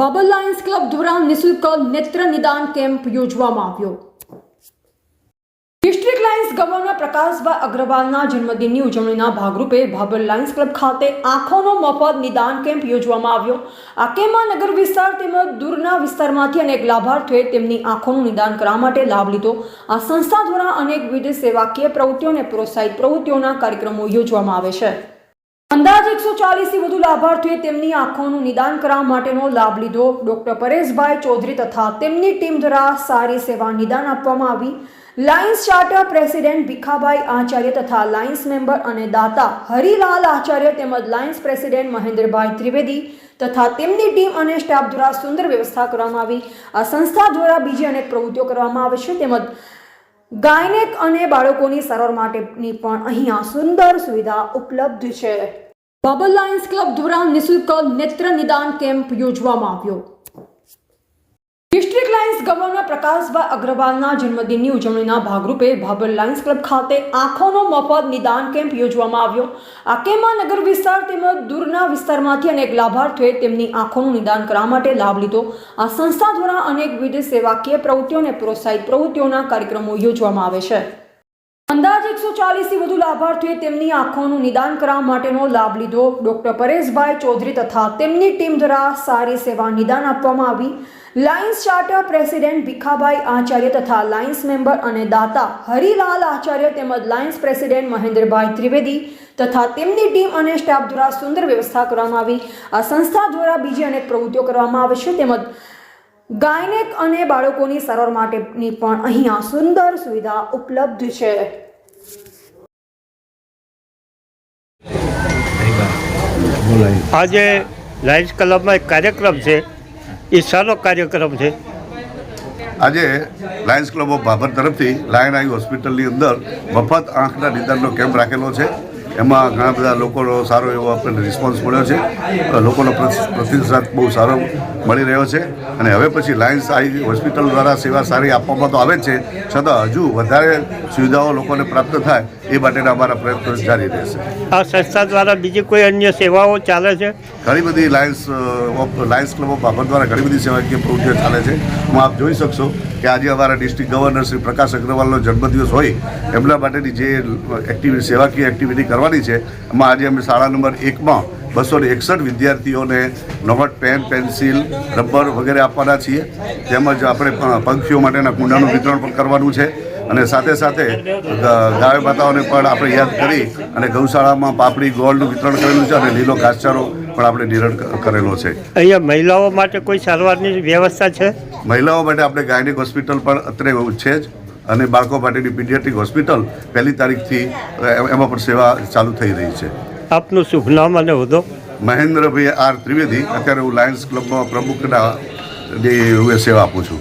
Babur Lions club દ્વારા નિઃશુલ્ક નેત્ર નિદાન કેમ્પ યોજવામાં આવ્યો। ડિસ્ટ્રિક્ટ લાયન્સ ગવર્નર પ્રકાશભાઈ અગ્રવાલના જન્મદિનની ઉજવણીના ભાગરૂપે બાબર લાયન્સ ક્લબ ખાતે આંખોનો મફત નિદાન કેમ્પ યોજવામાં આવ્યો। આ કેમ્પમાં નગર વિસ્તાર તેમજ દૂરના વિસ્તારમાંથી અનેક લાભાર્થીઓએ તેમની આંખોનું નિદાન કરવા માટે લાભ લીધો। આ સંસ્થા દ્વારા અનેકવિધ સેવાકીય પ્રવૃત્તિઓ અને પ્રોત્સાહિત પ્રવૃત્તિઓના કાર્યક્રમો યોજવામાં આવે છે। અંદાજે 140 થી વધુ લાભાર્થીઓએ તેમની આંખોનું નિદાન કરવા માટેનો લાભ લીધો। ડોક્ટર પરેશભાઈ ચૌધરી તથા તેમની ટીમ દ્વારા સારી સેવા નિદાન આપવામાં આવી। Lions charter president Bhikhabhai Acharya તથા લાયન્સ મેમ્બર અને દાતા હરિલાલ આચાર્ય તેમજ લાયન્સ પ્રેસિડેન્ટ મહેન્દ્રભાઈ ત્રિવેદી તથા તેમની ટીમ અને સ્ટાફ દ્વારા સુંદર વ્યવસ્થા કરવામાં આવી। આ સંસ્થા દ્વારા બીજી અનેક પ્રવૃત્તિઓ કરવામાં આવે છે તેમજ ગાયનેક અને બાળકોની સારવાર માટેની પણ અહીંયા સુંદર સુવિધા ઉપલબ્ધ છે। બાબર લાયન્સ ક્લબ દ્વારા નિઃશુલ્ક નેત્ર નિદાન કેમ્પ યોજવામાં આવ્યો। ડિસ્ટ્રિક્ટ લાયન્સ ગવર્નર પ્રકાશભાઈ અગ્રવાલના જન્મદિનની ઉજવણીના ભાગરૂપે બાબર લાયન્સ ક્લબ ખાતે આંખોનો મફત નિદાન કેમ્પ યોજવામાં આવ્યો। આ કેમ્પમાં નગર વિસ્તાર તેમજ દૂરના વિસ્તારમાંથી અનેક લાભાર્થીઓએ તેમની આંખોનું નિદાન કરવા માટે લાભ લીધો। આ સંસ્થા દ્વારા અનેકવિધ સેવાકીય પ્રવૃત્તિઓ અને પ્રોત્સાહિત પ્રવૃત્તિઓના કાર્યક્રમો યોજવામાં આવે છે। અંદાજે 140 થી વધુ લાભાર્થીઓએ તેમની આંખોનું નિદાન કરવા માટેનો લાભ લીધો। ડોક્ટર પરેશભાઈ ચૌધરી તથા તેમની ટીમ દ્વારા સારી સેવા નિદાન આપવામાં આવી। Lions charter president Bhikhabhai Acharya તથા લાયન્સ મેમ્બર અને દાતા હરિલાલ આચાર્ય તેમજ લાયન્સ પ્રેસિડેન્ટ મહેન્દ્રભાઈ ત્રિવેદી તથા તેમની ટીમ અને સ્ટાફ દ્વારા સુંદર વ્યવસ્થા કરવામાં આવી। આ સંસ્થા દ્વારા બીજી અનેક પ્રવૃત્તિઓ કરવામાં આવે છે તેમજ ગાયનેક અને બાળકોની સારવાર માટેની પણ અહીંયા સુંદર સુવિધા ઉપલબ્ધ છે। આજે લાયન્સ ક્લબમાં એક કાર્યક્રમ છે, એ સારો કાર્યક્રમ છે। આજે લાયન્સ ક્લબ ઓફ બાબર તરફથી લાયન આઈ હોસ્પિટલની અંદર મફત આંખના નિદાનનો કેમ્પ રાખેલો છે। એમાં ઘણા બધા લોકોનો સારો એવો આપણને રિસ્પોન્સ મળ્યો છે। લોકોનો પ્રતિસાદ બહુ સારો મળી રહ્યો છે અને હવે પછી લાયન્સ આઈ હોસ્પિટલ દ્વારા સેવા સારી આપવામાં તો આવે જ છે, છતાં હજુ વધારે સુવિધાઓ લોકોને પ્રાપ્ત થાય એ માટેના અમારા પ્રયત્નો જારી રહેશે। આ સંસ્થા દ્વારા બીજી કોઈ અન્ય સેવાઓ ચાલે છે? ઘણી બધી લાયન્સ ક્લબ ઓફ બાબર દ્વારા ઘણી બધી સેવાકીય પ્રવૃત્તિઓ ચાલે છે। હું આપ જોઈ શકશો કે આજે અમારા ડિસ્ટ્રિક્ટ ગવર્નર શ્રી પ્રકાશ અગ્રવાલનો જન્મદિવસ હોય એમના માટેની જે એક્ટિવિટી સેવાકીય એક્ટિવિટી કરવાની છે, એમાં આજે અમે શાળા નંબર 1માં 261 વિદ્યાર્થીઓને નોટ, પેન, પેન્સિલ, રબર વગેરે આપવાના છીએ। તેમજ આપણે પંખીઓ માટેના કુંડાનું વિતરણ પણ કરવાનું છે અને સાથે સાથે ગાય માતાઓને પણ આપણે યાદ કરી અને ગૌશાળામાં પાપડી ગોળનું વિતરણ કરેલું છે અને લીલો ઘાસચારો પણ આપણે નિરણ કરેલો છે। અહીંયા મહિલાઓ માટે કોઈ સારવારની વ્યવસ્થા છે? મહિલાઓ માટે આપણે ગાયનેક હોસ્પિટલ પણ અત્રે છે જ અને બાળકો માટેની પીડિયાટ્રિક હોસ્પિટલ 1લી તારીખથી એમાં પણ સેવા ચાલુ થઈ રહી છે। આપનું શુભ નામ અને હોદ્દો? મહેન્દ્રભાઈ આર ત્રિવેદી। અત્યારે હું લાયન્સ ક્લબમાં પ્રમુખના હું સેવા આપું છું।